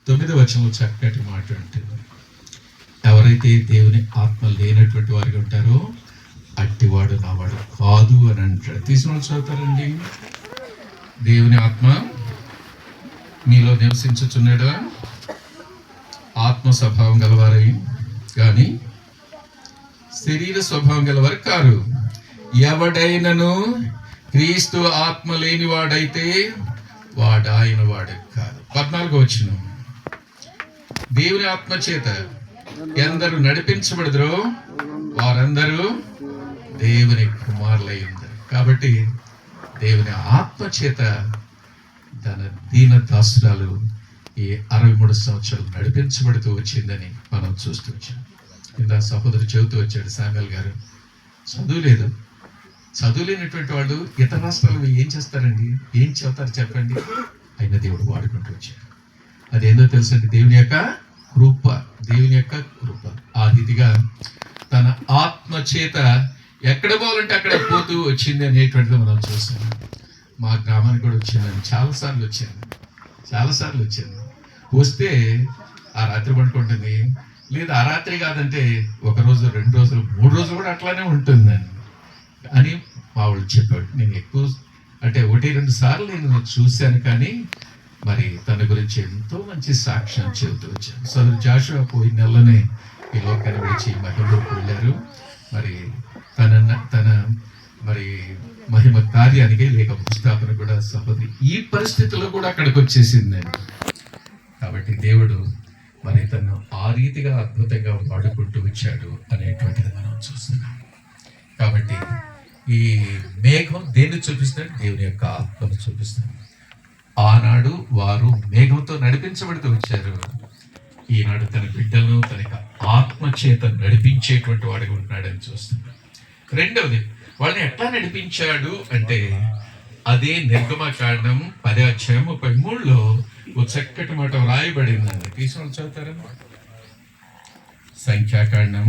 9వ వచనంలో చక్కటి మాట ఉంటుంది, ఎవరైతే దేవుని ఆత్మ లేనటువంటి వారిగా ఉంటారో అట్టివాడు నావాడు కాదు అని అంటాడు. తీసుకుని చదువుతారండి. దేవుని ఆత్మ మీలో నివసించుచున్నాడా, ఆత్మ స్వభావం గలవారై కానీ శరీర స్వభావం గలవారు కారు. ఎవడైనను క్రీస్తు ఆత్మ లేనివాడైతే వాడు ఆయన వాడు కాదు. 14వ వచనం, దేవుని ఆత్మ చేత ఎందరు నడిపించబడదురో వారందరూ దేవుని కుమారులై ఉన్నారు. కాబట్టి దేవుని ఆత్మ చేత తన దీన దాసురాలు ఈ 63 సంవత్సరాలు నడిపించబడుతూ వచ్చిందని మనం చూస్తూ వచ్చాం. కింద సహోదరు చెబుతూ వచ్చాడు శామ్యూల్ గారు, చదువు లేనటువంటి వాళ్ళు ఇతర రాష్ట్రాలు ఏం చేస్తారండి, ఏం చెబుతారు చెప్పండి. అయినా దేవుడు వాడుకుంటూ వచ్చాడు. అదేందో తెలుసండి, దేవుని యొక్క కృప. ఆ రీతిగా తన ఆత్మ చేత ఎక్కడ పోవాలంటే అక్కడ పోతూ వచ్చింది అనేటువంటిది మనం చూస్తాం. మా గ్రామానికి కూడా వచ్చిందని చాలాసార్లు వచ్చాను. వస్తే ఆ రాత్రి పడుకుంటుంది, లేదా ఆ రాత్రి కాదంటే 1 రోజు 2 రోజులు 3 రోజులు కూడా అట్లానే ఉంటుందని అని మా వాళ్ళు చెప్పాడు. నేను ఎక్కువ అంటే 1-2 సార్లు నేను చూశాను, కానీ మరి తన గురించి ఎంతో మంచి సాక్ష్యం చెబుతూ వచ్చాను. సోదరు జాషువా పోయిన నెలలోనే ఈ లోకాన్ని విడిచి మహిమలోకి వెళ్ళారు. మరి తన మరి మహిమ కార్యానికి లేక పుస్తకాపన కూడా సహోదరి ఈ పరిస్థితుల్లో కూడా అక్కడికి వచ్చేసిందండి. కాబట్టి దేవుడు మరి తను ఆ రీతిగా అద్భుతంగా వాడుకుంటూ వచ్చాడు అనేటువంటిది మనం చూస్తున్నాం. కాబట్టి ఈ మేఘం దేన్ని చూపిస్తాడు? దేవుని యొక్క ఆత్మను చూపిస్తాడు. ఆనాడు వారు మేఘంతో నడిపించబడుతూ వచ్చారు. ఈనాడు తన బిడ్డలను తన యొక్క ఆత్మ చేత నడిపించేటువంటి వాడిగా ఉన్నాడని చూస్తున్నాడు. రెండవది, వాళ్ళని ఎట్లా నడిపించాడు అంటే అదే నిర్గమకాండం 10:33 ఓ చక్కటి మాట వ్రాయబడిందండి. తీసుకొని చదువుతారా? సంఖ్యాకాండం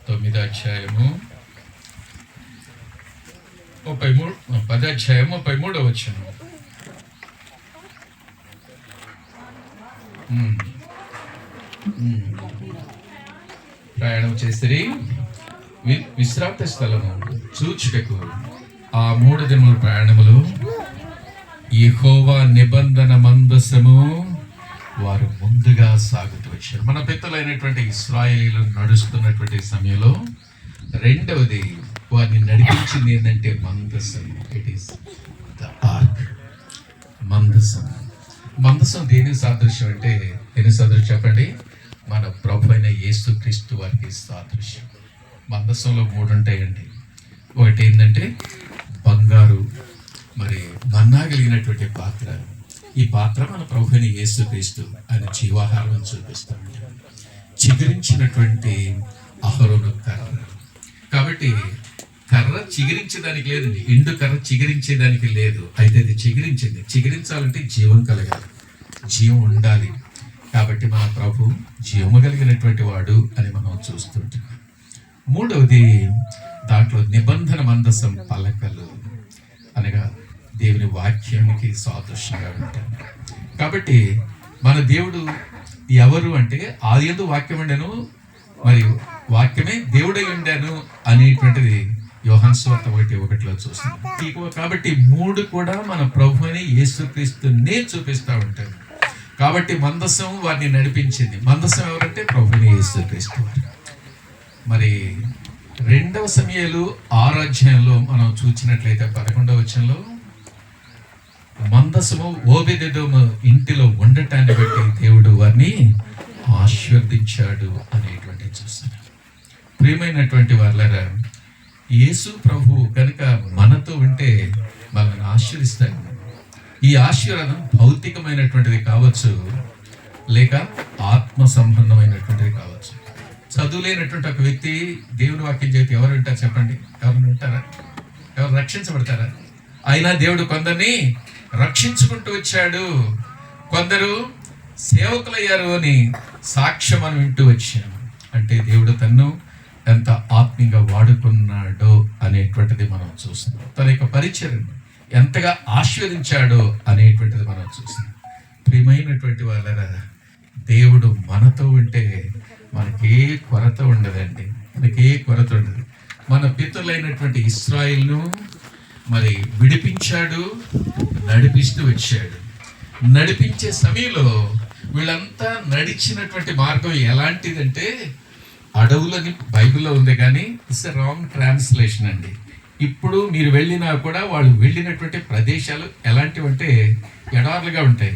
9:33 10:33 వచనం. ప్రయాణం చేసిరి విశ్రాంతి స్థలము చూచుటకు ఆ 3 దినముల ప్రయాణములు యెహోవా నిబంధన మందసము వారు ముందుగా సాగుతూ వచ్చారు. మన పితరులైనటువంటి ఇశ్రాయేలీయులు నడుస్తున్నటువంటి సమయంలో రెండవది వారిని నడిపించింది ఏంటంటే మందసం. It is the arc. మందసం దేనికి సాదృశ్యం అంటే దేనికి సాదృశ్యం చెప్పండి? మన ప్రభు అయిన యేసుక్రీస్తు వారికి సాదృశ్యం. మందసంలో 3 ఉంటాయండి. ఒకటి ఏంటంటే బంగారు మరి మన్నా కలిగినటువంటి పాత్ర. ఈ పాత్ర మన ప్రభు అయిన యేసుక్రీస్తు ఆయన జీవాహారం చూపిస్తాడు. చిగురించినటువంటి అహరోను కర్ర. కాబట్టి కర్ర చిగురించేదానికి లేదండి, ఎండు కర్ర చిగురించేదానికి లేదు. అయితే అది చిగురించాలంటే జీవం కలగాలి, జీవం ఉండాలి. కాబట్టి మన ప్రభు జీవము కలిగినటువంటి వాడు అని మనం చూస్తుంటాం. మూడవది, దాంట్లో నిబంధన మందసం పలకలు అనగా దేవుని వాక్యానికి సాదృశ్యంగా ఉంటాయి. కాబట్టి మన దేవుడు ఎవరు అంటే ఆదియందు వాక్యం ఉండెను, మరియు వాక్యమే దేవుడై ఉండాను అనేటువంటిది యోహాను సువార్త 1:1 చూస్తున్నాం. కాబట్టి 3 కూడా మన ప్రభువుని యేసుక్రీస్తునే చూపిస్తూ ఉంటారు. కాబట్టి మందసం వారిని నడిపించింది. మందసం ఎవరంటే ప్రభువుని యేసుక్రీస్తు వారు. మరి 2 సమూయేలు 6 మనం చూసినట్లయితే 11వ వచనంలో మందసము ఓబెదెదోము ఇంటిలో ఉండటాన్ని బట్టి దేవుడు వారిని ఆశీర్వదించాడు అనేటువంటి చూస్తున్నాం. ప్రియమైనటువంటి వాళ్ళరా, యేసు ప్రభు కనుక మనతో ఉంటే మనల్ని ఆశీర్వదిస్తాడు. ఈ ఆశీర్వాదం భౌతికమైనటువంటిది కావచ్చు, లేక ఆత్మ సంబంధమైనటువంటిది కావచ్చు. చదువులేనటువంటి ఒక వ్యక్తి దేవుని వాక్యం చేతి ఎవరు ఉంటారు చెప్పండి? ఎవరు ఉంటారా? ఎవరు రక్షించబడతారా? అయినా దేవుడు కొందరిని రక్షించుకుంటూ వచ్చాడు. కొందరు సేవకులయ్యారు అని సాక్ష్యం మనం వింటూ వచ్చాం. అంటే దేవుడు తన్ను ఎంత ఆత్మీయంగా వాడుకున్నాడో అనేటువంటిది మనం చూస్తున్నాం. తన యొక్క పరిచయం ఎంతగా ఆశీర్వదించాడో అనేటువంటిది మనం చూస్తున్నాం. ప్రియమైనటువంటి వాళ్ళరా, దేవుడు మనతో ఉంటే మనకే కొరత ఉండదండి, మనకే కొరత ఉండదు. మన పితరులైనటువంటి ఇశ్రాయేలును మరి విడిపించాడు, నడిపిస్తూ వచ్చాడు. నడిపించే సమయంలో వీళ్ళంతా నడిచినటువంటి మార్గం ఎలాంటిదంటే అడవులని బైబిల్లో ఉంది, కానీ ఇట్స్ ఎ రాంగ్ ట్రాన్స్లేషన్ అండి. ఇప్పుడు మీరు వెళ్ళినా కూడా వాళ్ళు వెళ్ళినటువంటి ప్రదేశాలు ఎలాంటివంటే ఎడార్లుగా ఉంటాయి.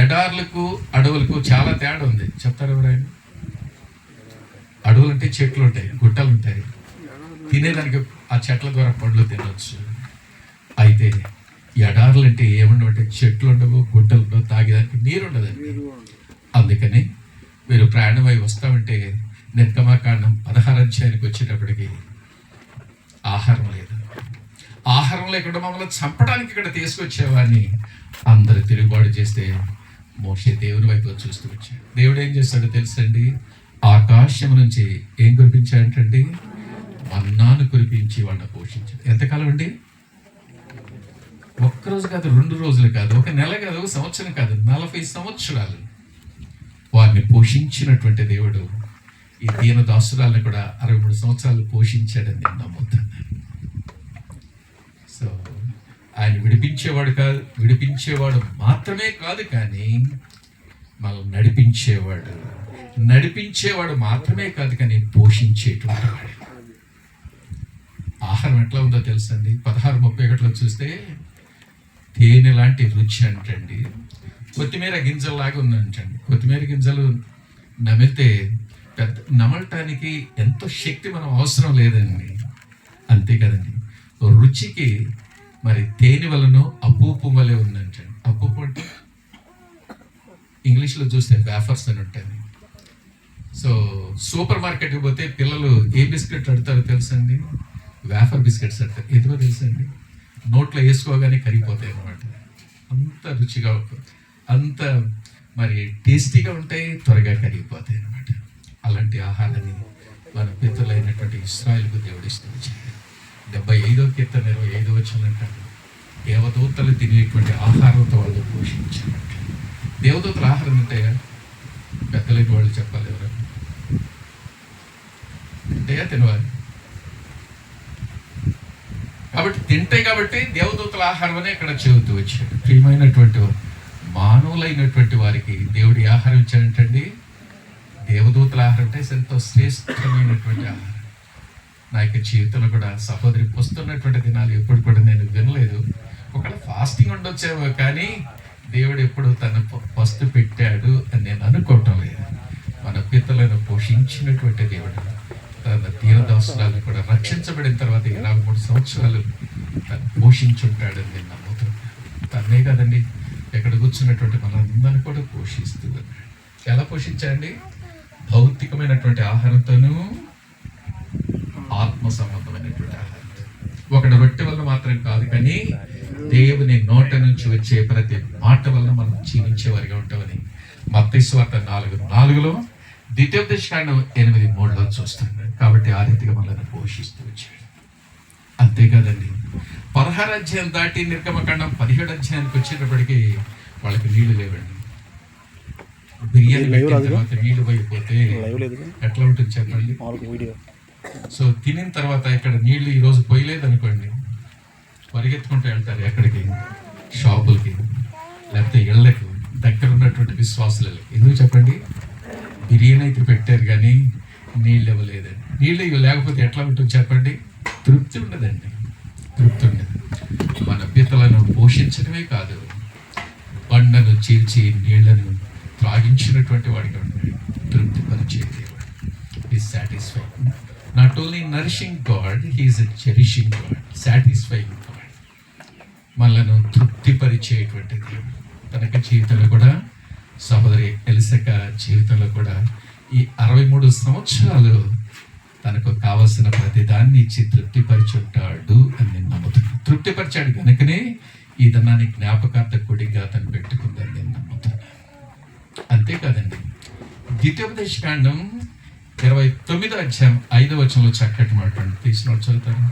ఎడార్లకు అడవులకు చాలా తేడా ఉంది. చెప్తారు ఎవరైనా? అడవులు అంటే చెట్లు ఉంటాయి, గుట్టలు ఉంటాయి, తినేదానికి ఆ చెట్ల ద్వారా పండ్లు తినవచ్చు. అయితే ఎడార్లు అంటే ఏముండవు, అంటే చెట్లు ఉండవు, గుట్టలు ఉండవు, తాగేదానికి నీరు ఉండదండి. అందుకని మీరు ప్రయాణమై వస్తామంటే నిర్గమకాండం 16 అధ్యాయానికి వచ్చేటప్పటికి ఆహారం లేదు. ఆహారం లేకుండా మమ్మల్ని చంపడానికి ఇక్కడ తీసుకొచ్చేవాడిని అందరు తిరుగుబాటు చేస్తే మోషే దేవుని వైపు చూస్తూ వచ్చాడు. దేవుడు ఏం చేస్తాడో తెలుసండి, ఆకాశం నుంచి ఏం కురిపించాడంటండి? మన్నాను కురిపించి వాళ్ళని పోషించాడు. ఎంతకాలం అండి? ఒక్కరోజు కాదు, 2 రోజులు కాదు, 1 నెల కాదు, 1 సంవత్సరం కాదు, 40 సంవత్సరాలు వారిని పోషించినటువంటి దేవుడు ఈ దీన దాసురాలను కూడా 63 సంవత్సరాలు పోషించాడని నేను నమ్ముతున్నాను. సో ఆయన విడిపించేవాడు మాత్రమే కాదు, కానీ మనల్ని నడిపించేవాడు మాత్రమే కాదు, కానీ పోషించేటువంటి వాడు. ఆహారం ఎట్లా ఉందో తెలుసండి. 16:31 చూస్తే తేనె లాంటి రుచి అంటండి. కొత్తిమీర గింజల్లాగా ఉందంటండి. కొత్తిమీర గింజలు నమిలితే నమలటానికి ఎంతో శక్తి మనం అవసరం లేదండి. అంతే కదండి. రుచికి మరి తేనె వలన అపూపు వలె ఉందంటండి. అపూపు అంటే ఇంగ్లీష్లో చూస్తే వేఫర్స్ అని ఉంటుంది. సో సూపర్ మార్కెట్కి పోతే పిల్లలు ఏ బిస్కెట్ అడతారో తెలుసండి? వేఫర్ బిస్కెట్స్ అడతారు. ఎందుకో తెలుసండి? నోట్లో వేసుకోగానే కరిగిపోతాయి అన్నమాట. అంత రుచిగా ఉంటుంది, అంత మరి టేస్టీగా ఉంటాయి, త్వరగా కరిగిపోతాయి అన్నమాట. అలాంటి ఆహారాన్ని మన పితరులైనటువంటి ఇశ్రాయేలుకు దేవుడు ఇస్తూ వచ్చాడు. 75వ కీర్తన 25వ వచనం అంటాడు, దేవదూతలు తినేటువంటి ఆహారంతో వాళ్ళు పోషించారంట. దేవదూతల ఆహారం ఉంటాయా? పెద్దలేని వాళ్ళు చెప్పాలి, ఎవరైనా ఉంటాయా? తినవాలి కాబట్టి తింటాయి కాబట్టి దేవదూతల ఆహారం అని ఇక్కడ చెబుతూ వచ్చాడు. ప్రియమైనటువంటి మానవులైనటువంటి వారికి దేవుడి ఆహారం ఇచ్చాడంటండి. దేవదూతల ఆహారం అంటే ఎంతో శ్రేష్టమైనటువంటి ఆహారం. నా యొక్క జీవితంలో కూడా సహోదరి వస్తున్నటువంటి దినాలు ఎప్పుడు కూడా నేను వినలేదు. ఒకవేళ ఫాస్టింగ్ ఉండొచ్చేమో, కానీ దేవుడు ఎప్పుడు తన వస్తు పెట్టాడు అని నేను అనుకోవటం లేదు. మన పితలను పోషించినటువంటి దేవుడు తన దీనదాసురాలు కూడా రక్షించబడిన తర్వాత 23 సంవత్సరాలు తను పోషించుంటాడని నేను నమ్ముతున్నాను. తనే కదండి ఎక్కడ కూర్చున్నటువంటి మనందరినీ కూడా పోషిస్తూ ఉన్నాడు. ఎలా పోషించండి? భౌతికమైనటువంటి ఆహారంతోనూ ఆత్మ సంబంధమైనటువంటి ఆహారంతో. ఒకటి రొట్టె వల్ల మాత్రం కాదు, కానీ దేవుని నోట నుంచి వచ్చే ప్రతి మాట వల్ల మనం జీవించేవారిగా ఉంటామని మత్తయి సువార్త 4:4 ద్వితీయోపదేశకాండం 8:3 చూస్తున్నాడు. కాబట్టి ఆ రీతిగా మనల్ని పోషిస్తూ వచ్చాడు. అంతేకాదండి, 16 అధ్యాయం దాటి నిర్గమకాండం 17 అధ్యాయానికి వచ్చేటప్పటికి వాళ్ళకి నీళ్లు లేవండి. బిర్యానీ పెట్టిన తర్వాత నీళ్లు పోయిపోతే ఎట్లా ఉంటుంది చెప్పండి? సో తినిన తర్వాత ఇక్కడ నీళ్లు ఈరోజు పోయలేదు అనుకోండి, పరిగెత్తుకుంటూ వెళ్తారు ఎక్కడికి? షాపులకి, లేకపోతే ఇళ్లకు, దగ్గర ఉన్నటువంటి విశ్వాసులకి. ఎందుకు చెప్పండి? బిర్యానీ అయితే పెట్టారు కానీ నీళ్ళు ఇవ్వలేదండి. నీళ్ళు లేకపోతే ఎట్లా ఉంటుంది చెప్పండి? తృప్తి ఉండదండి, తృప్తి ఉండదు. మన పితలను పోషించడమే కాదు, బండను చీల్చి నీళ్లను త్రాగించినటువంటి వాడిగా ఉన్నాడు. తృప్తిపరిచే దేవుడు. Is satisfying. Not only nourishing God, he is a cherishing God, satisfying God. మనలను తృప్తిపరిచేటువంటి దేవుడు. తనకి జీవితంలో కూడా, సహోదరి ఎలిసెక జీవితంలో కూడా ఈ 63 సంవత్సరాలు తనకు కావలసిన ప్రతి దాన్ని ఇచ్చి తృప్తిపరిచి ఉంటాడు అని నేను నమ్ముతున్నాను. తృప్తిపరిచాడు కనుకనే ఈ ధనాన్ని జ్ఞాపకార్థ కొడిగా తను పెట్టుకుందని నేను నమ్ముతున్నాను. అంతేకాదండి, ద్వితీయోపదేశకాండం 29వ అధ్యాయం 5వ వచనంలో చక్కటి మాట తీసిన చదువుతాను.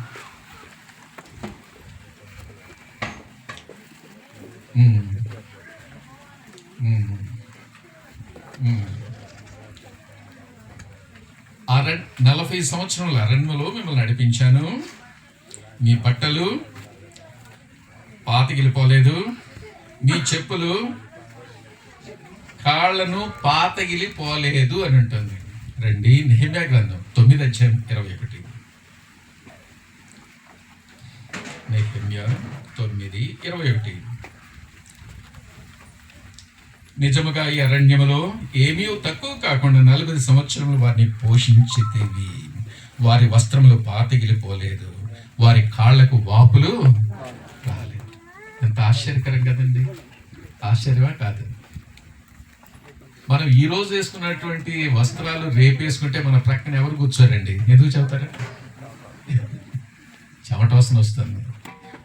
40 సంవత్సరాల అరణ్యములో మిమ్మల్ని నడిపించాను. మీ బట్టలు పాతగిలిపోలేదు, మీ చెప్పులు కాళ్ళను పాతగిలిపోలేదు అని ఉంటుంది. రండి, నెహెమ్యా గ్రంథం 9:21. నెహెమ్యా 9:21. నిజముగా ఈ అరణ్యములో ఏమీ తక్కువ కాకుండా 40 సంవత్సరములు వారిని పోషించితేవి. వారి వస్త్రములు పాతగిలిపోలేదు, వారి కాళ్లకు వాపులు రాలేదు. ఎంత ఆశ్చర్యకరం కదండి! ఆశ్చర్యమా కాదు? మనం ఈ రోజు వేసుకున్నటువంటి వస్త్రాలు రేపు వేసుకుంటే మన ప్రక్కన ఎవరు కూర్చోరండి? ఎందుకు చెబుతారా? చెమట వాసన వస్తుంది.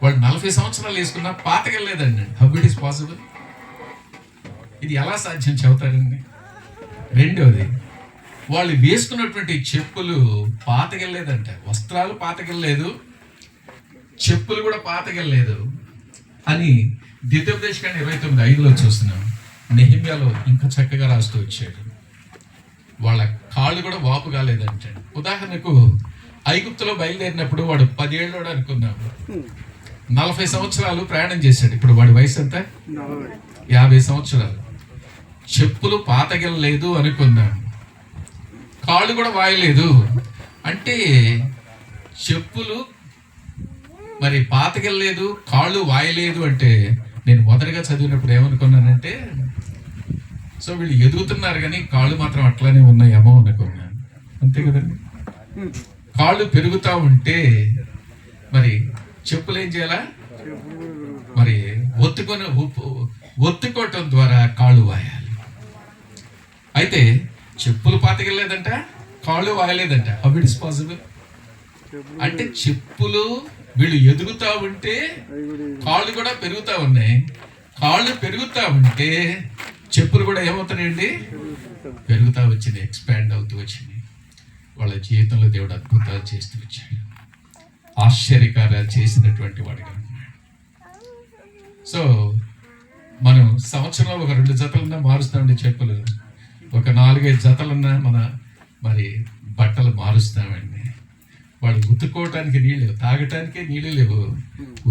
వాళ్ళు 40 సంవత్సరాలు వేసుకున్నా పాతగలేదండి. How it is possible? ఇది ఎలా సాధ్యం చెబుతారండి? రెండోది, వాళ్ళు వేసుకున్నటువంటి చెప్పులు పాతగలేదంట. వస్త్రాలు పాతగలేదు, చెప్పులు కూడా పాతగలేదు అని ద్వితీయోపదేశకాండం 29:5 చూస్తున్నాం. నెహెమ్యాలో ఇంకా చక్కగా రాస్తూ వచ్చాడు. వాళ్ళ కాళ్ళు కూడా వాపు కాలేదంటే. ఉదాహరణకు ఐగుప్తులో బయలుదేరినప్పుడు వాడు 10 ఏళ్ళోడు అనుకున్నాం. 40 సంవత్సరాలు ప్రయాణం చేశాడు. ఇప్పుడు వాడి వయసు ఎంత? 50 సంవత్సరాలు. చెప్పులు పాతగలేదు అనుకున్నాం, కాళ్ళు కూడా వాయలేదు. అంటే చెప్పులు మరి పాతగలేదు, కాళ్ళు వాయలేదు అంటే నేను మొదటగా చదివినప్పుడు ఏమనుకున్నానంటే, సో వీళ్ళు ఎదుగుతున్నారు కానీ కాళ్ళు మాత్రం అట్లానే ఉన్నాయేమో అనుకున్నాను. అంతే కదండి. కాళ్ళు పెరుగుతూ ఉంటే మరి చెప్పులు ఏం చేయాలా? మరి ఒత్తుకోవటం ద్వారా కాళ్ళు వాయాలి. అయితే చెప్పులు పాతగలేదంట, కాళ్ళు వాయలేదంట. How it is possible? అంటే చెప్పులు వీళ్ళు ఎదుగుతూ ఉంటే కాళ్ళు కూడా పెరుగుతూ ఉన్నాయి, కాళ్ళు పెరుగుతూ ఉంటే చెప్పులు కూడా ఏమవుతున్నాయండి? పెరుగుతూ వచ్చినాయి, ఎక్స్పాండ్ అవుతూ వచ్చినాయి. వాళ్ళ జీవితంలో దేవుడు అద్భుతాలు చేస్తూ వచ్చాడు, ఆశ్చర్యకార్యాలు చేసినటువంటి వాడిగా ఉన్నాడు. సో మనం సంవత్సరంలో ఒక 2 జతలన్నా మారుస్తామండి చెప్పులు, ఒక 4-5 జతలన్నా మరి బట్టలు మారుస్తామండి. వాళ్ళు ఉతుక్కోవటానికి నీళ్ళు లేవు, తాగటానికే నీళ్ళు లేవు,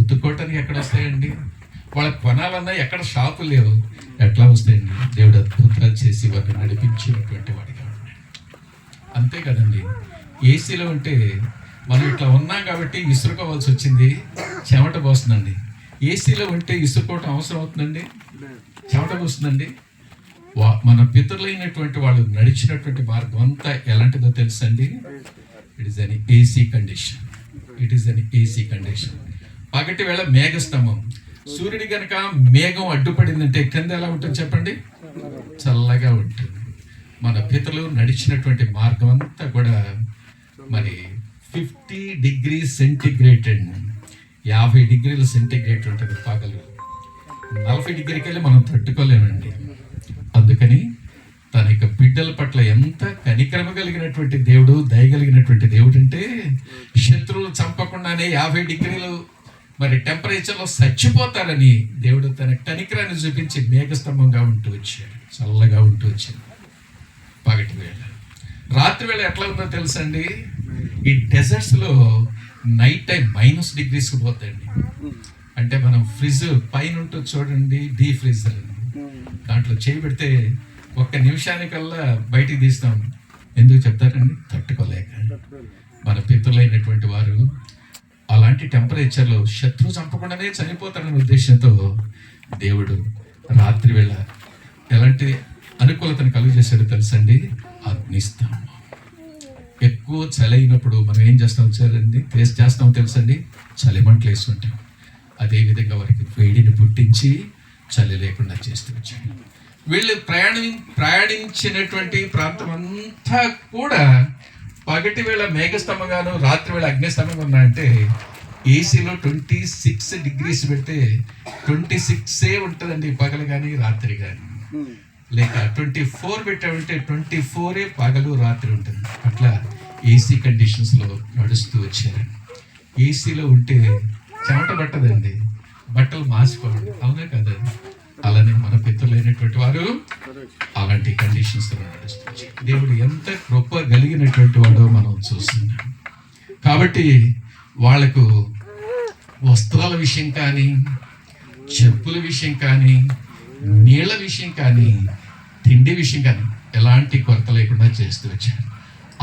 ఉతుక్కోవటానికి ఎక్కడ వస్తాయండి? వాళ్ళకి కొనాలన్నా ఎక్కడ షాపులు లేవు, ఎట్లా వస్తాయండి? దేవుడు అద్భుతాలు చేసి వారిని నడిపించినటువంటి వాడిగా ఉన్నాడు. అంతే కదండి. ఏసీలో ఉంటే మనం ఇట్లా ఉన్నాం కాబట్టి ఇసురుకోవాల్సి వచ్చింది, చెమట పోస్తుందండి. ఏసీలో ఉంటే ఇసురుకోవటం అవసరం అవుతుందండి? చెమట పోస్తుందండి. మన పితరులైనటువంటి వాళ్ళు నడిచినటువంటి మార్గం అంతా ఎలాంటిదో తెలుసండి? It is an AC condition. It is an AC condition. పగటి వేళ మేఘస్తంభం, సూర్యుడి కనుక మేఘం అడ్డుపడిందంటే కింద ఎలా ఉంటుంది చెప్పండి? చల్లగా ఉంటుంది. మన పితరులు నడిచినటువంటి మార్గం అంతా కూడా మరి 50 degrees సెంటిగ్రేడ్, 50 degrees సెంటిగ్రేడ్ ఉంటుంది పగలు. 40 డిగ్రీకి వెళ్ళి మనం తట్టుకోలేమండి. అందుకని తన యొక్క బిడ్డల పట్ల ఎంత కనికరమ కలిగినటువంటి దేవుడు, దయగలిగినటువంటి దేవుడు అంటే, శత్రువులు చంపకుండానే 50 డిగ్రీలు మరి టెంపరేచర్లో చచ్చిపోతారని దేవుడు తన కనికరాన్ని చూపించి మేఘస్తంభంగా ఉంటూ వచ్చాడు, చల్లగా ఉంటూ వచ్చాడు పగటి వేళ. రాత్రి వేళ ఎట్లా ఉందో తెలుసండి? ఈ డెజర్ట్స్లో నైట్ టైం -, degrees పోతాయండి. అంటే మనం ఫ్రిడ్జ్ పైన ఉంటుంది చూడండి, డీ ఫ్రీజర్, దాంట్లో చేయి పెడితే 1 నిమిషానికల్లా బయటికి తీస్తాం. ఎందుకు చెప్తారండి? తట్టుకోలేక. మన పితరులైనటువంటి వారు అలాంటి టెంపరేచర్లో శత్రువు చంపకుండానే చనిపోతారనే ఉద్దేశంతో దేవుడు రాత్రి వేళ ఎలాంటి అనుకూలతను కలుగు చేశాడో తెలుసండి? అగ్నిస్తంభం. ఎక్కువ చలి అయినప్పుడు మనం ఏం చేస్తాం చేస్తాం తెలుసండి? చలిమంటలు వేసుకుంటాం. అదేవిధంగా వారికి వేడిని పుట్టించి చలి లేకుండా చేస్తూ వచ్చాడు. వీళ్ళు ప్రయాణించినటువంటి ప్రాంతం అంతా కూడా పగటి వేళ మేఘస్తంభంగాను, రాత్రి వేళ అగ్నిస్తంభంగా ఉన్నాయంటే, ఏసీలో 26 degrees పెడితే 26 ఉంటుందండి పగలు కానీ రాత్రి కానీ. లేక 24 పెట్టామంటే 24 పగలు రాత్రి ఉంటుంది. అట్లా ఏసీ కండిషన్స్లో నడుస్తూ వచ్చారు. ఏసీలో ఉంటే చెమట పట్టదండి, బట్టలు మాసిపోవండి, అవునా కదా? అలానే మన పితరులైనటువంటి వారు అలాంటి కండిషన్స్ నడుస్తుంది. దేవుడు ఎంత కృప కలిగినటువంటి వాడో మనం చూస్తున్నాం. కాబట్టి వాళ్లకు వస్త్రాల విషయం కానీ, చెప్పుల విషయం కానీ, నీళ్ల విషయం కానీ, తిండి విషయం కానీ ఎలాంటి కొరత లేకుండా చేస్తూ వచ్చాడు.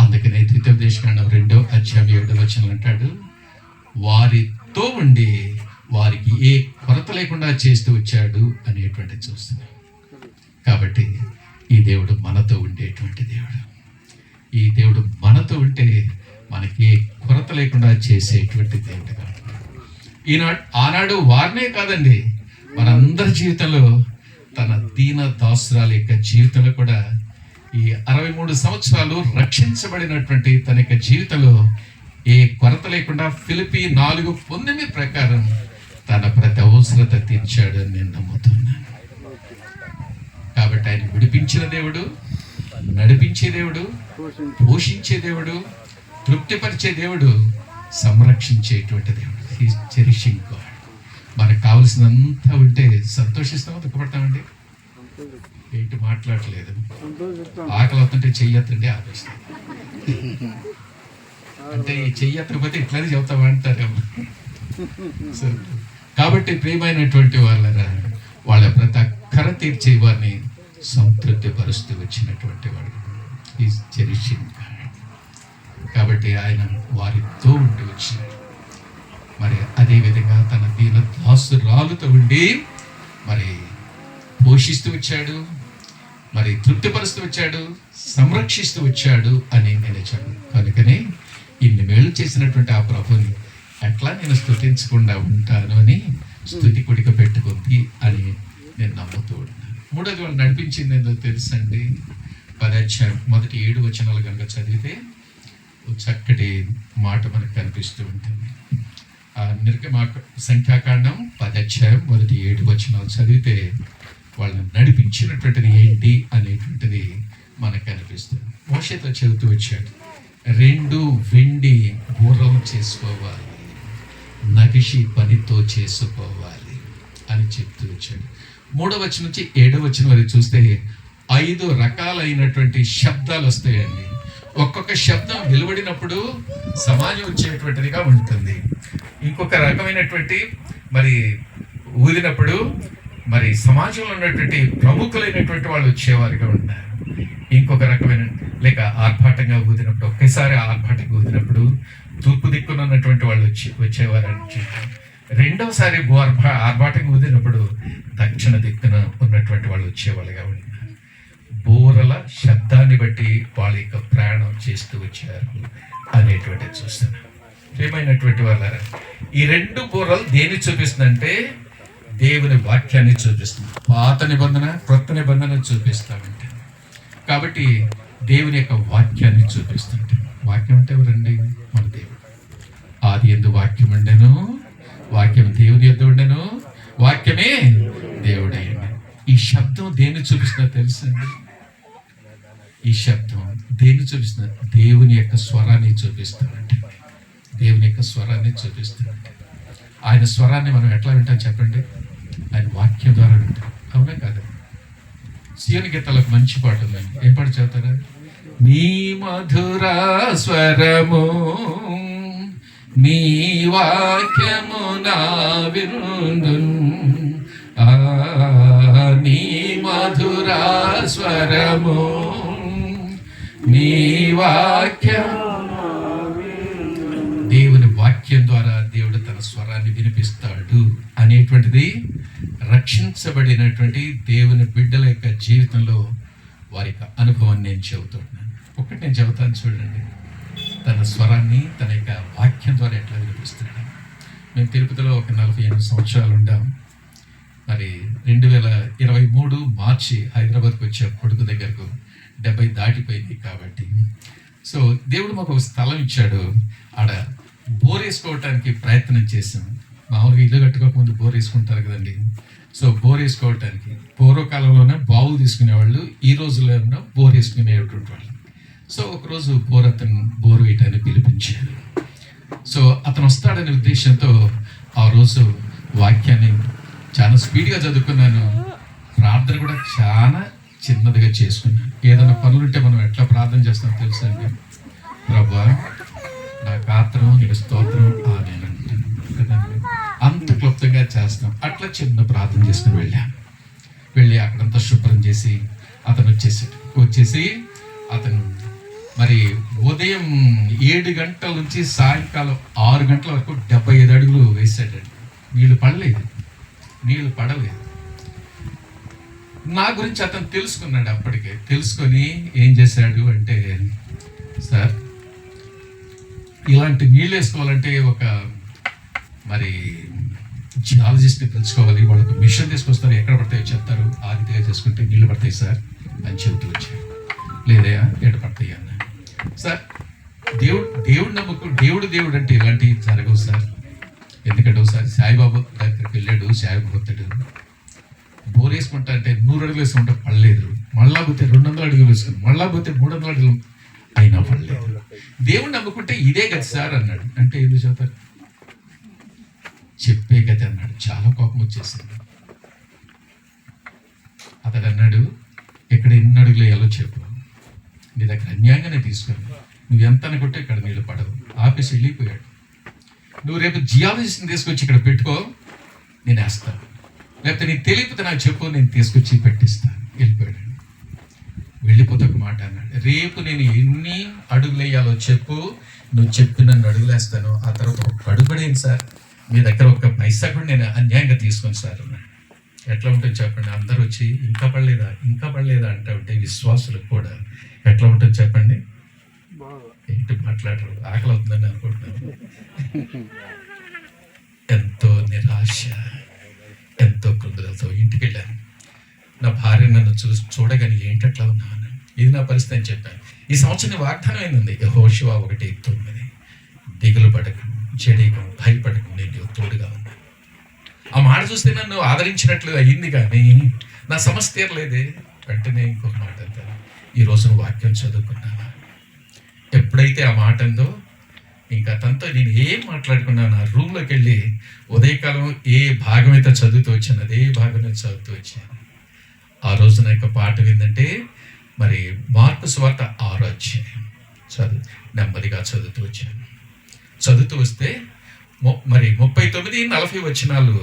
అందుకనే ద్వితీయోపదేశకాండం 2:7 అంటాడు, వారితో ఉండి వారికి ఏ కొరత లేకుండా చేస్తూ వచ్చాడు అనేటువంటి చూస్తున్నాం. కాబట్టి ఈ దేవుడు మనతో ఉండేటువంటి దేవుడు. ఈ దేవుడు మనతో ఉంటే మనకి ఏ కొరత లేకుండా చేసేటువంటి దేవుడు. ఆనాడు వారినే కాదండి, మనందరి జీవితంలో తన దీన దాసురాల యొక్క జీవితంలో కూడా ఈ 63 సంవత్సరాలు రక్షించబడినటువంటి తన యొక్క జీవితంలో ఏ కొరత లేకుండా ఫిలిప్పీ 4:9 ప్రకారం తన ప్రతి అవసరత తీర్చాడు అని నేను నమ్ముతున్నాను. కాబట్టి ఆయన విడిపించిన దేవుడు, నడిపించే దేవుడు, పోషించే దేవుడు, తృప్తిపరిచే దేవుడు, సంరక్షించేటువంటి దేవుడు. He's cherishing God. మనకు కావలసినంతా ఉంటే సంతోషిస్తామా, దుఃఖపడతామండి? ఏంటి మాట్లాడలేదు? ఆకలి అవుతుంటే చెయ్యొద్దండి, ఆపేస్తాం. అంటే ఈ చెయ్యకపోతే ఇట్లానే చెబుతామా అంటారేమో. కాబట్టి ప్రియమైనటువంటి వాళ్ళ ప్రతి అక్కర తీర్చే వారిని సంతృప్తి పరుస్తూ వచ్చినటువంటి వాడు ఈజ్ చెరిషింగ్ గాడ్. కాబట్టి ఆయన వారితో ఉండి వచ్చాడు. మరి అదేవిధంగా తన దీన దాసురాలుతో ఉండి మరి పోషిస్తూ వచ్చాడు, మరి తృప్తిపరుస్తూ వచ్చాడు, సంరక్షిస్తూ వచ్చాడు అని నేను చెప్పాను. కనుకనే ఇన్ని మేలు చేసినటువంటి ఆ ప్రభుని ఎట్లా నేను స్తుతించకుండా ఉంటాను అని స్తుతి కుడిక పెట్టుకుంది అని నేను నమ్ముతూ ఉన్నాను. మూడోది వాళ్ళు నడిపించింది ఏందో తెలుసండి. 10వ అధ్యాయం మొదటి 7 వచనాలు కనుక చదివితే చక్కటి మాట మనకు కనిపిస్తూ ఉంటుంది. సంఖ్యాకాండం 10వ అధ్యాయం మొదటి 7 వచనాలు చదివితే వాళ్ళని నడిపించినటువంటిది ఏంటి అనేటువంటిది మనకు కనిపిస్తుంది. మోషేతో చెబుతూ వచ్చాడు, 2 వెండి బూరలు చేసుకోవాలి, నగిషి పనితో చేసుకోవాలి అని చెప్తూ వచ్చాడు. 3వ వచనం నుంచి 7వ వచనం వరకు చూస్తే 5 రకాలైనటువంటి శబ్దాలు వస్తాయండి. ఒక్కొక్క శబ్దం వెలువడినప్పుడు సమాజం వచ్చేటువంటిదిగా ఉంటుంది. ఇంకొక రకమైనటువంటి మరి ఊదినప్పుడు మరి సమాజంలో ఉన్నటువంటి ప్రముఖులైనటువంటి వాళ్ళు వచ్చేవారుగా ఉన్నారు. ఇంకొక రకమైన లేక ఆర్భాటంగా ఊదినప్పుడు, ఒకేసారి ఆర్భాటంగా ఊదినప్పుడు తూర్పు దిక్కున ఉన్నటువంటి వాళ్ళు వచ్చేవారు అని. రెండవసారి ఆర్భాటంగా ఊదినప్పుడు దక్షిణ దిక్కున ఉన్నటువంటి వాళ్ళు వచ్చేవాళ్ళుగా ఉన్నారు. బూరల శబ్దాన్ని బట్టి వాళ్ళ యొక్క ప్రయాణం చేస్తూ వచ్చారు అనేటువంటిది చూస్తున్నాం. ప్రియమైనటువంటి వాళ్ళ ఈ 2 బూరలు దేన్ని చూపిస్తుందంటే దేవుని వాక్యాన్ని చూపిస్తుంది. పాత నిబంధన, క్రొత్త నిబంధన చూపిస్తామంటే, కాబట్టి దేవుని యొక్క వాక్యాన్ని చూపిస్తుంటే, వాక్యం అంటే ఎవరండి? మన దేవుడు. ఆది యందు వాక్యం ఉండెను, వాక్యం దేవుని యొద్ద ఉండెను, వాక్యమే దేవుడయ్యండి. ఈ శబ్దం దేన్ని చూపిస్తుందో తెలుసండి? ఈ శబ్దం దేన్ని చూపిస్తుంది? దేవుని యొక్క స్వరాన్ని చూపిస్తామంటే, దేవుని యొక్క స్వరాన్ని చూపిస్తామంటే, ఆయన స్వరాన్ని మనం ఎట్లా వింటాం చెప్పండి? ఆయన వాక్యం ద్వారా వింటాం. అవునా కాదు? సీయోను గీతాలకు మంచి పాట ఉందండి. ఏం పాట చదువుతారా? నీ మధుర స్వరము, నీ వాక్యము నా విందు, నీ మధుర స్వరము, నీ వాక్యం. దేవుని వాక్యం ద్వారా దేవుడు తన స్వరాన్ని వినిపిస్తాడు అనేటువంటిది రక్షించబడినటువంటి దేవుని బిడ్డల యొక్క జీవితంలో వారి యొక్క అనుభవాన్ని నేను చెబుతున్నాను. ఒకటి నేను చెబుతాను చూడండి, తన స్వరాన్ని తన యొక్క వాక్యం ద్వారా ఎట్లా వినిపిస్తున్నాడు. మేము తిరుపతిలో ఒక 48 సంవత్సరాలు ఉండాం. మరి 2023 మార్చి హైదరాబాద్కి వచ్చే కొడుకు దగ్గరకు 70 దాటిపోయింది. కాబట్టి సో దేవుడు మాకు ఒక స్థలం ఇచ్చాడు. ఆడ బోర్ వేసుకోవటానికి ప్రయత్నం చేసాం. మామూలుగా ఇల్లు కట్టుకోకముందు బోర్ వేసుకుంటారు కదండి. సో బోర్ వేసుకోవటానికి పూర్వకాలంలోనే బావులు తీసుకునేవాళ్ళు, ఈ రోజుల్లో బోర్ వేసుకునేటువంటి వాళ్ళు. సో ఒకరోజు అతను బోర్ వేయటాన్ని పిలిపించాడు. సో అతను వస్తాడనే ఉద్దేశంతో ఆ రోజు వాక్యాన్ని చాలా స్పీడ్గా చదువుకున్నాను. ప్రార్థన కూడా చాలా చిన్నదిగా చేసుకున్నాను. ఏదైనా పనులుంటే మనం ఎట్లా ప్రార్థన చేస్తాం తెలుసా అండి? ప్రభువా నాకు ఆత్రం, నీకు స్తోత్రం నేను అంటాను కదండి. అంత క్లుప్తంగా చేస్తాం. అట్లా చిన్న ప్రార్థన చేసుకుని వెళ్ళి అక్కడంతా శుభ్రం చేసి అతను వచ్చేసి అతను మరి ఉదయం 7 గంటల నుంచి సాయంకాలం 6 గంటల వరకు 75 అడుగులు వేసాడండి. నీళ్లు పడలేదు. నా గురించి అతను తెలుసుకున్నాడు. అప్పటికే తెలుసుకొని ఏం చేశాడు అంటే, సార్ ఇలాంటి నీళ్ళు వేసుకోవాలంటే ఒక మరి జియాలజిస్ట్ని తెలుసుకోవాలి, వాళ్ళకు మిషన్ తీసుకొస్తారు, ఎక్కడ పడతాయో చెప్తారు, ఆ రీతిగా చేసుకుంటే నీళ్ళు పడతాయి సార్ అని చెబుతూ వచ్చాడు. లేదయా ఎక్కడ పడతాయి అన్న. సార్ దేవుడు నమ్మకం, దేవుడు అంటే ఇలాంటివి జరగవు సార్. ఎందుకంటే ఒకసారి సాయిబాబా దగ్గరికి వెళ్ళాడు. సాయిబాబా బోర్ వేసుకుంటా అంటే 100 అడుగులు వేసుకుంటా పడలేదు. మళ్ళా పోతే 200 అడుగులు వేసుకుని, మళ్ళా పోతే 300 అడుగులు అయినా పడలేదు. దేవుడు నమ్ముకుంటే ఇదే గతి సార్ అన్నాడు. అంటే ఎందుకు చెప్తారు? చెప్పే గతి అన్నాడు. చాలా కోపం వచ్చేసింది. అతడు అన్నాడు, ఇక్కడ ఎన్ని అడుగులు వేయాలో చెప్పు, నీ దగ్గర అన్యాయంగానే తీసుకుని నువ్వు ఎంత అనుకుంటే ఇక్కడ నీళ్ళు పడవు. ఆపేసి వెళ్ళిపోయాడు. నువ్వు రేపు జియాలజిస్ట్ని తీసుకొచ్చి ఇక్కడ పెట్టుకో, నేను వేస్తాను, లేకపోతే నీకు తెలియకపోతే నాకు చెప్పు, నేను తీసుకొచ్చి పెట్టిస్తాను. వెళ్ళిపోయాడు. వెళ్ళిపోతే ఒక మాట అన్నాడు, రేపు నేను ఎన్ని అడుగులు వేయాలో చెప్పు, నువ్వు చెప్పి నన్ను అడుగులు వేస్తాను. ఆ తర్వాత ఒక అడుగు పడేయండి సార్, మీ దగ్గర ఒక పైసా కూడా నేను అన్యాయంగా తీసుకొని సార్ అన్నాడు. ఎట్లా ఉంటుంది చెప్పండి? అందరూ వచ్చి ఇంకా పడలేదా అంటే ఉంటే విశ్వాసులకు కూడా ఎట్లా ఉంటుంది చెప్పండి? ఏంటి మాట్లాడరు, ఆకలి అవుతుందని అనుకుంటున్నాను. ఎంతో నిరాశ, ఎంతో కృంగుదలతో ఇంటికి వెళ్ళాను. నా భార్య నన్ను చూడగానే ఏంటి అట్లా ఉన్నాను, ఇది నా పరిస్థితి అని చెప్పాను. ఈ సంవత్సరం వాగ్దానం ఏంది? యెహోషువ 1:9, దిగులు పడకు, చెడిగం, భయపడకు, నేను తోడుగా ఉన్నాను. ఆ మాట చూస్తే నన్ను ఆదరించినట్లు అయ్యింది, కానీ నా సమస్య తీరలేదే. వెంటనే ఇంకొక మాట అంటాను, ఈరోజు నువ్వు వాక్యం చదువుకున్నావా? ఎప్పుడైతే ఆ మాట అందో ఇంకా తనతో నేను ఏం మాట్లాడుకున్నా, నా రూమ్లోకి వెళ్ళి ఉదయకాలం ఏ భాగం అయితే చదువుతూ వచ్చాను అదే భాగం చదువుతూ వచ్చాను. ఆ రోజు నా యొక్క పాట ఏంటంటే మరి మార్కు సువార్త 6వ అధ్యాయం నెమ్మదిగా చదువుతూ వచ్చాను. చదువుతూ వస్తే మరి 39-40 వచనాలు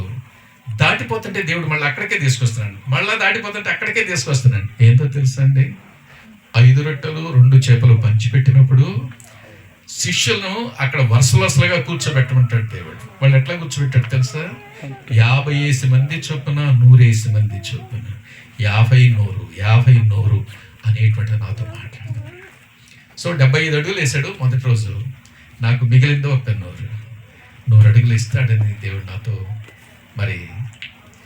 దాటిపోతుంటే దేవుడు మళ్ళీ అక్కడికే తీసుకొస్తున్నాడు, మళ్ళీ దాటిపోతుంటే అక్కడికే తీసుకొస్తున్నాడు. ఏంటో తెలుసా అండి? 5 రొట్టెలు 2 చేపలు పంచిపెట్టినప్పుడు శిష్యులను అక్కడ వరుసలుగా కూర్చోబెట్టమంటాడు దేవుడు. వాళ్ళు ఎట్లా కూర్చోబెట్టాడు తెలుసా? 50 మంది చొప్పున, 100 మంది చొప్పున, 50 అనేటువంటి నాతో మాట్లాడుతున్నాడు. సో 75 అడుగులు వేసాడు మొదటి రోజు. నాకు మిగిలిందో 100 అడుగులు ఇస్తాడని దేవుడు నాతో మరి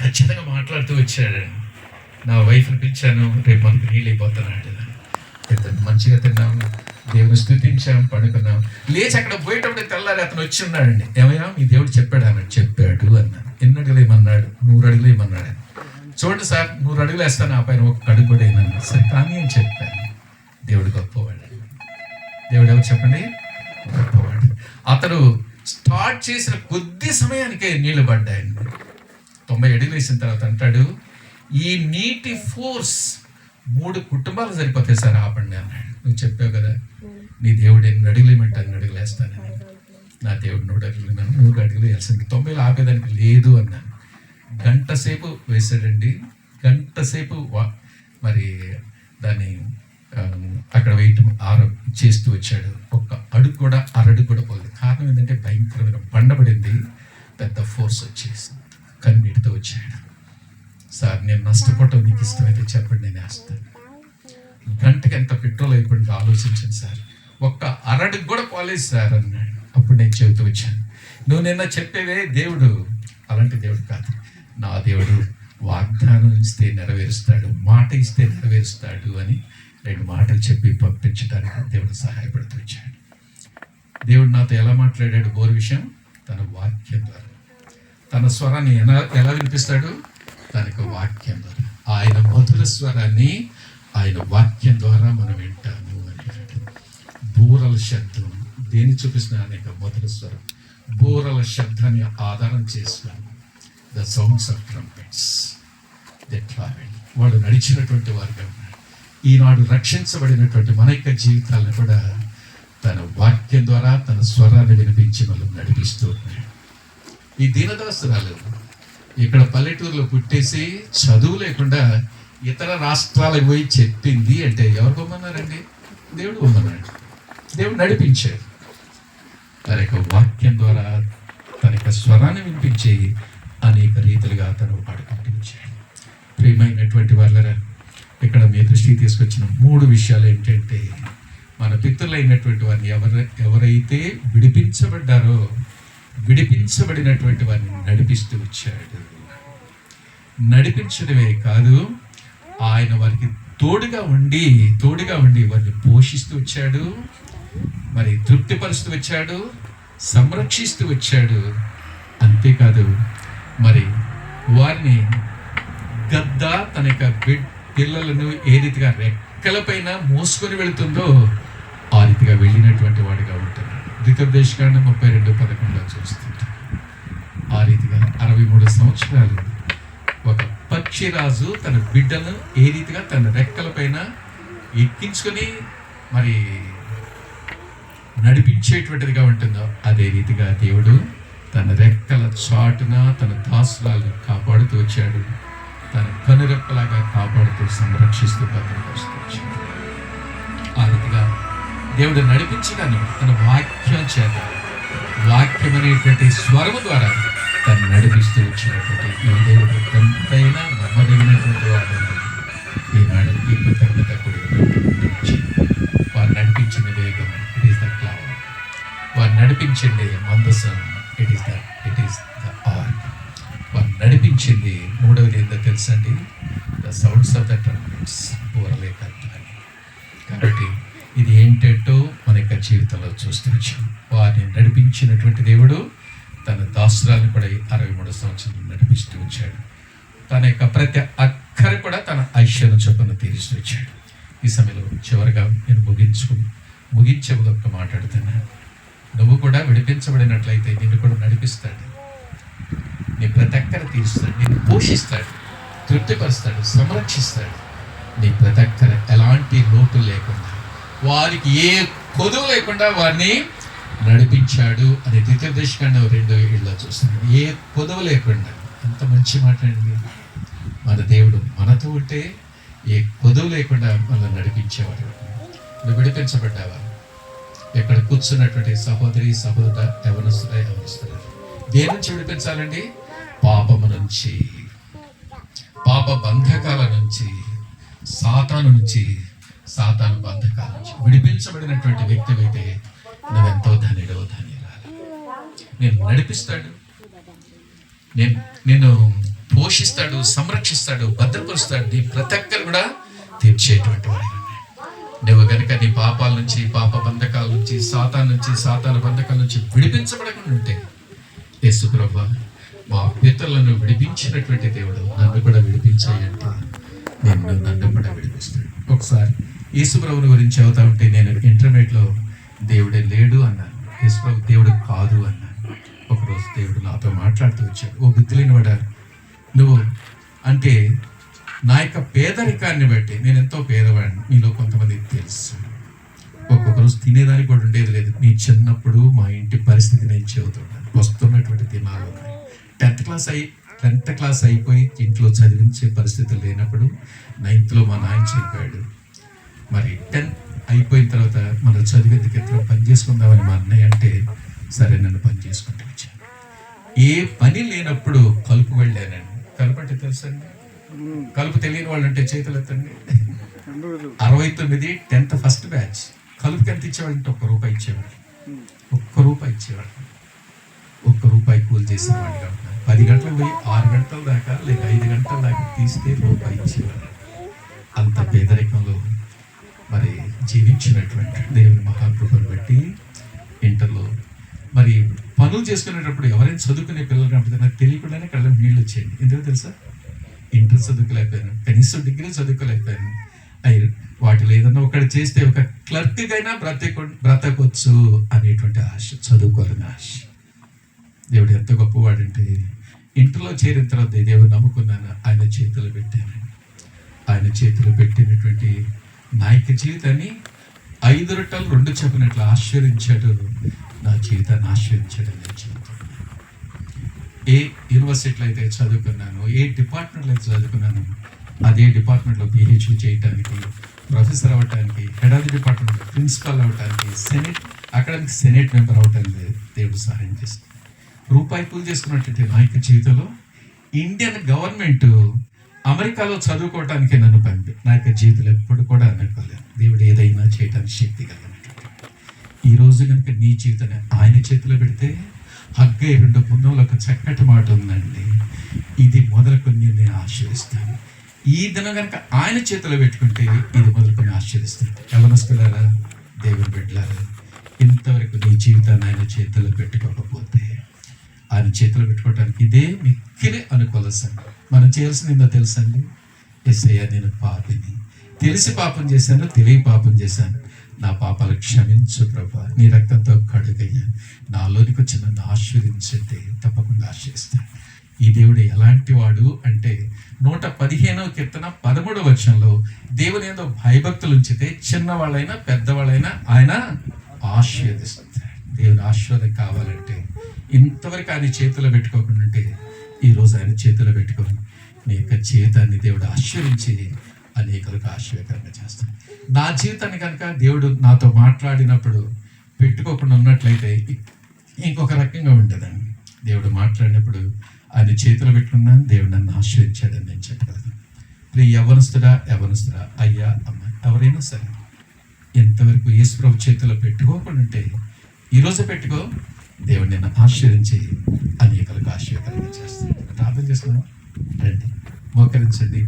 ఖచ్చితంగా మాట్లాడుతూ వచ్చాడండి. నా వైఫ్ని పిలిచాను, రేపు మనకు నీళ్ళు అయిపోతున్నాడు. మంచిగా తిన్నాము, దేవుని స్తుతించాం, పడుకున్నాం. లేచి అక్కడ పోయేటప్పుడు తెల్లారి అతను వచ్చి ఉన్నాడండి. ఏమయ్యా మీ దేవుడు చెప్పాడు అన్నాడు. చెప్పాడు అన్నాను. 2 అడుగులు ఏమన్నాడు? 100 అడుగులు ఏమన్నాడు. చూడండి సార్, 100 అడుగులు వేస్తాను, ఆ పైన ఒక అడుగు కూడా ఏమన్నా సరే కానీ అని చెప్పాను. దేవుడు గొప్పవాడు. దేవుడు ఎవరు చెప్పండి? గొప్పవాడు. అతడు స్టార్ట్ చేసిన కొద్ది సమయానికే నీళ్లు పడ్డాయండి. 90 అడుగులు వేసిన తర్వాత అంటాడు, ఈ నీటి ఫోర్స్ 3 కుటుంబాలు సరిపోతాయి సార్, ఆపండి అన్నాడు. నువ్వు చెప్పావు కదా నీ దేవుడు 8 అడుగులు ఏమంటే 2 అడుగులు వేస్తానని. నా దేవుడు 100 అడుగులు, 100 అడుగులు వేస్తాను, 90 ఆపేదానికి లేదు అన్నాను. గంట సేపు వేసాడండి. గంట సేపు మరి దాన్ని అక్కడ వేయటం చేస్తూ వచ్చాడు. ఒక్క అడుగు కూడా అరడుగు కూడా పోలేదు. కారణం ఏంటంటే భయంకరమైన బండబడింది, పెద్ద ఫోర్స్ వచ్చేసి కన్నీటితో వచ్చాడు. సార్ నేను నష్టపోవటం మీకు ఇష్టమైతే చెప్పండి, నేను వేస్తాను. గంటకి ఎంత పెట్రోల్ అయిపోయింది ఆలోచించండి సార్. ఒక్క అరడుగు కూడా పోలేదు సార్ అన్నాడు. అప్పుడు నేను చెబుతూ వచ్చాను, నువ్వు నిన్న చెప్పేవే దేవుడు అలాంటి దేవుడు కాదు. నా దేవుడు వాగ్దానం ఇస్తే నెరవేరుస్తాడు, మాట ఇస్తే నెరవేరుస్తాడు అని 2 మాటలు చెప్పి పంపించడానికి దేవుడు సహాయపడుతూ వచ్చాడు. దేవుడు నాతో ఎలా మాట్లాడాడు బోరు విషయం? తన వాక్యం ద్వారా. తన స్వరాన్ని ఎలా వినిపిస్తాడు? తనకు వాక్యం ద్వారా. ఆయన మధుర స్వరాన్ని ఆయన వాక్యం ద్వారా మనం వింటాము అని. బూరల శబ్దం దేన్ని చూపిస్తున్నా? అనేక మధుర స్వరం. బూరల శబ్దాన్ని ఆధారం చేసుకుని the sounds of trumpets, they travel. వాళ్ళు నడిచినటువంటి వారుగా ఉన్నారు. ఈనాడు రక్షించబడినటువంటి మన యొక్క జీవితాలను కూడా తన వాక్యం ద్వారా తన స్వరాన్ని వినిపించి మనం నడిపిస్తూ ఉన్నాడు. ఈ దీనదాసురాలు ఇక్కడ పల్లెటూరులో పుట్టేసి చదువు లేకుండా ఇతర రాష్ట్రాలకు పోయి చెప్పింది అంటే ఎవరు పొమ్మన్నారండి? దేవుడు పొమ్మన్నాడు. దేవుడు నడిపించాడు. తన యొక్క వాక్యం ద్వారా తన యొక్క స్వరాన్ని వినిపించి అనేక రీతిలుగా తను పాడుకుంటూ వచ్చాడు. ప్రియమైనటువంటి వాళ్ళరా, ఇక్కడ మీ దృష్టికి తీసుకొచ్చిన 3 విషయాలు ఏంటంటే, మన పితరులైనటువంటి వారిని ఎవరైతే విడిపించబడ్డారో విడిపించబడినటువంటి వారిని నడిపిస్తూ వచ్చాడు. నడిపించడమే కాదు, ఆయన వారికి తోడుగా ఉండి వారిని పోషిస్తూ వచ్చాడు, మరి తృప్తిపరుస్తూ వచ్చాడు, సంరక్షిస్తూ వచ్చాడు. అంతేకాదు, మరి వారిని గద్ద తన యొక్క పిల్లలను ఏ రీతిగా రెక్కలపైన మోసుకొని వెళుతుందో ఆ రీతిగా వెళ్ళినటువంటి వాడిగా ఉంటాడు. ద్వితీయోపదేశకాండం 32:11 చూస్తుంటాం. ఆ రీతిగా 63 సంవత్సరాలు ఒక పక్షిరాజు తన బిడ్డను ఏ రీతిగా తన రెక్కలపైన ఎక్కించుకొని మరి నడిపించేటువంటిదిగా ఉంటుందో అదే రీతిగా దేవుడు తన రెక్కల చాటున తన దాసురాలను కాపాడుతూ వచ్చాడు. తన కనురెప్పలాగా కాపాడుతూ సంరక్షిస్తూ భద్రపరుస్తూ వచ్చాడు. ఆ రీతిగా దేవుడు నడిపించడాన్ని తన వాక్యం చేత, వాక్యం అనేటువంటి స్వరము ద్వారా తను నడిపిస్తూ వచ్చినటువంటి ఈ దేవుడు ఎంతైనా నమ్మదగినటువంటి వాడు. ఈనాడు ఈ కృతజ్ఞత కూడా వారు నడిపించిన వేగం, ఇట్ ఈస్ ద క్లౌడ్. వారు నడిపించింది మందసం, ఇట్ ఈస్ ద ఆర్క్. వారు నడిపించింది 3వది ఏంటో తెలుసండి, the sounds of the trumpets, బూరలే కర్తలని. కాబట్టి ఇది ఏంటంటో మన యొక్క జీవితంలో చూస్తూ వచ్చాం. వారిని నడిపించినటువంటి దేవుడు తన దాసురాలను కూడా 63 సంవత్సరాలు నడిపిస్తూ వచ్చాడు. తన యొక్క ప్రతి అక్కర కూడా తన ఐశ్వర్యం చొప్పున తీరుస్తూ వచ్చాడు. ఈ సమయంలో చివరిగా నేను ముగించే ఒక మాట్లాడుతున్నాను. నువ్వు కూడా విడిపించబడినట్లయితే నిన్ను కూడా నడిపిస్తాడు. నీ ప్రతి అక్కర తీరుస్తాడు, నిన్ను పోషిస్తాడు, తృప్తిపరుస్తాడు, సంరక్షిస్తాడు. నీ ప్రతి అక్కర ఎలాంటి లోటు లేకుండా, వారికి ఏ కొదువు లేకుండా వారిని నడిపించాడు అని ద్వితీయోపదేశకాండం 2:7 చూస్తున్నాడు. ఏ కొదువు లేకుండా. ఎంత మంచి మాట అండి. మన దేవుడు మనతో ఉంటే ఏ కొదువు లేకుండా మనల్ని నడిపించేవాడు. నువ్వు విడిపించబడ్డావా? ఇక్కడ కూర్చున్నటువంటి సహోదరి సహోదర యవనస్తులు దేని నుంచి విడిపించాలండి? పాపము నుంచి, పాప బంధకాల నుంచి, సాతాను బంధకాల నుంచి విడిపించబడినటువంటి వ్యక్తి అయితే నువ్వెంతో ధన్యుడో ధన్యురాలు. నేను నడిపిస్తాడు, నేను పోషిస్తాడు, సంరక్షిస్తాడు, భద్రపరుస్తాడు. నీ ప్రతి ఒక్కరు కూడా తీర్చేటువంటి వాడు. నువ్వు కనుక నీ పాపాల నుంచి, పాప బంధకాల నుంచి, సాతాను బంధకాల నుంచి విడిపించబడకుండా ఉంటే, యేసు ప్రభువా, మా పితరులను విడిపించినటువంటి దేవుడు నన్ను కూడా విడిపించాయంటే నన్ను కూడా విడిపిస్తాడు. ఒకసారి యేసు ప్రభువుని గురించి చెబుతా ఉంటే నేను ఇంటర్మీడియట్లో దేవుడే లేడు అన్నాను, యేసు ప్రభు దేవుడు కాదు అన్నాను. ఒకరోజు దేవుడు నాతో మాట్లాడుతూ వచ్చాడు. ఓ బుద్ధి లేనివాడా, నువ్వు అంటే నా యొక్క పేదరికాన్ని బట్టి, నేను ఎంతో పేదవాడిని, మీలో కొంతమందికి తెలుసు. ఒక్కొక్క రోజు తినేదానికి కూడా ఉండేది లేదు. నీ చిన్నప్పుడు మా ఇంటి పరిస్థితి నేను చెబుతున్నాను. వస్తున్నటువంటి దినాలు ఉన్నాయి. 10th క్లాస్ అయిపోయి ఇంట్లో చదివించే పరిస్థితులు లేనప్పుడు 9th మా నాయన చనిపోయాడు. మరి 10th అయిపోయిన తర్వాత మనం చదివేందుకు ఎక్కడ పని చేసుకుందామని మా అన్నయ్య అంటే సరే నన్ను పని చేసుకుంటూ వచ్చాను. ఏ పని లేనప్పుడు కలుపు వెళ్ళానండి. కలుపు అంటే తెలుసండి? కలుపు తెలియని వాళ్ళు అంటే చేతులు ఎత్తండి. 69 10th ఫస్ట్ బ్యాచ్. కలుపుకి ఎంత ఇచ్చేవాళ్ళంటే ₹1 ఇచ్చేవాడు. ₹1 ₹1 కూలి చేసేవాడిగా ఉన్నాను. 10 గంటలకు పోయి 6 గంటల దాకా లేక 5 గంటల దాకా తీస్తే ₹1 ఇచ్చేవాడు. అంత పేదరికంలో మరి జీవించినటువంటి దేవుని మహాకృపను బట్టి ఇంటర్లో మరి పనులు చేసుకునేటప్పుడు ఎవరైనా చదువుకునే పిల్లలు కాబట్టి నాకు తెలియకుండానే కళ్ళ నీళ్ళు వచ్చేయండి. ఎందుకో తెలుసా? ఇంటర్ చదువుకోలేకపోయాను, కనీసం డిగ్రీ చదువుకోలేకపోయాను. వాటిలో ఏదన్నా ఒకటి చేస్తే ఒక క్లర్క్కైనా బ్రతకొచ్చు అనేటువంటి ఆశ, చదువుకోవాలని ఆశ. దేవుడు ఎంత గొప్పవాడంటే ఇంటర్లో చేరిన తర్వాత దేవుడు నమ్ముకున్నాను, ఆయన చేతులు పెట్టాను. ఆయన చేతిలో పెట్టినటువంటి నాయక జీవితాన్ని 5 రొట్టెలు 2 చెప్పినట్లు ఆశీర్వదించాడు. నా జీవితాన్ని ఆశీర్వదించాడు నేను చెబుతాను. ఏ యూనివర్సిటీలో అయితే చదువుకున్నాను, ఏ డిపార్ట్మెంట్లో అయితే చదువుకున్నాను, అదే డిపార్ట్మెంట్లో పిహెచ్డి చేయడానికి, ప్రొఫెసర్ అవ్వటానికి, head of the department principal అవ్వటానికి, అకాడమిక్ సెనేట్ మెంబర్ అవ్వటానికి దేవుడు సహాయం చేస్తాడు. రూపాయి పూలు చేసుకున్నటువంటి నాయక జీవితంలో ఇండియన్ గవర్నమెంట్ అమెరికాలో చదువుకోవటానికి నన్ను నా యొక్క జీవితంలో ఎప్పుడు కూడా అనుకోలేదు. దేవుడు ఏదైనా చేయడానికి శక్తి కలిగినటువంటి ఈ రోజు కనుక నీ జీవితాన్ని ఆయన చేతిలో పెడితే, హగ్గై 2 ఒక చక్కటి మాట ఉందండి, ఇది మొదలుకొని నేను ఆశీర్వదిస్తాను. ఈ దినం కనుక ఆయన చేతిలో పెట్టుకుంటే ఇది మొదలుకొని ఆశీర్వదిస్తాను. యవనస్తులారా, దేవుని బిడ్డలారా, ఇంతవరకు నీ జీవితాన్ని ఆయన చేతిలో పెట్టుకోకపోతే, ఆయన చేతిలో పెట్టుకోవడానికి ఇదే మిక్కిలి అనుకూల సమయం. మనం చేయాల్సిందో తెలుసండి, యేసయ్యా నేను పాపిని, తెలిసి పాపం చేశాను, తెలియ పాపం చేశాను, నా పాపాలు క్షమించు ప్రభా, నీ రక్తంతో కడుగయ్యా, నాలోనికి వచ్చి నన్ను ఆశీర్వదించండి. తప్పకుండా ఆశీర్వదిస్తాను. ఈ దేవుడు ఎలాంటి వాడు అంటే 115వ కీర్తన 13వ వచనంలో దేవుని ఏదో భయభక్తులు ఉంచితే చిన్నవాళ్ళైనా పెద్దవాళ్ళైనా ఆయన ఆశీర్వదిస్తారు. దేవుని ఆశీర్వాదం కావాలంటే ఇంతవరకు ఆయన చేతిలో పెట్టుకోకుండా ఉంటే ఈరోజు ఆయన చేతిలో పెట్టుకొని నీ యొక్క జీవితాన్ని దేవుడు ఆశీర్వించి అనేకులకు ఆశీర్వకరంగా చేస్తాడు. నా జీవితాన్ని కనుక దేవుడు నాతో మాట్లాడినప్పుడు పెట్టుకోకుండా ఉన్నట్లయితే ఇంకొక రకంగా ఉంటుందండి. దేవుడు మాట్లాడినప్పుడు ఆయన చేతిలో పెట్టుకున్నాను, దేవుడు నన్ను ఆశీర్వించాడని నేను చెప్పగలను. యవనస్తుడా, అయ్యా, అమ్మ, ఎవరైనా సరే ఎంతవరకు యేసు ప్రభు చేతిలో పెట్టుకోకుండా ఉంటే ఈరోజు పెట్టుకో, దేవుడు నిన్ను ఆశీర్వించి అనేకులకు ఆశీర్వకరంగా చేస్తాడు. ప్రార్థన చేస్తున్నావా? రండి, మోకరించండి.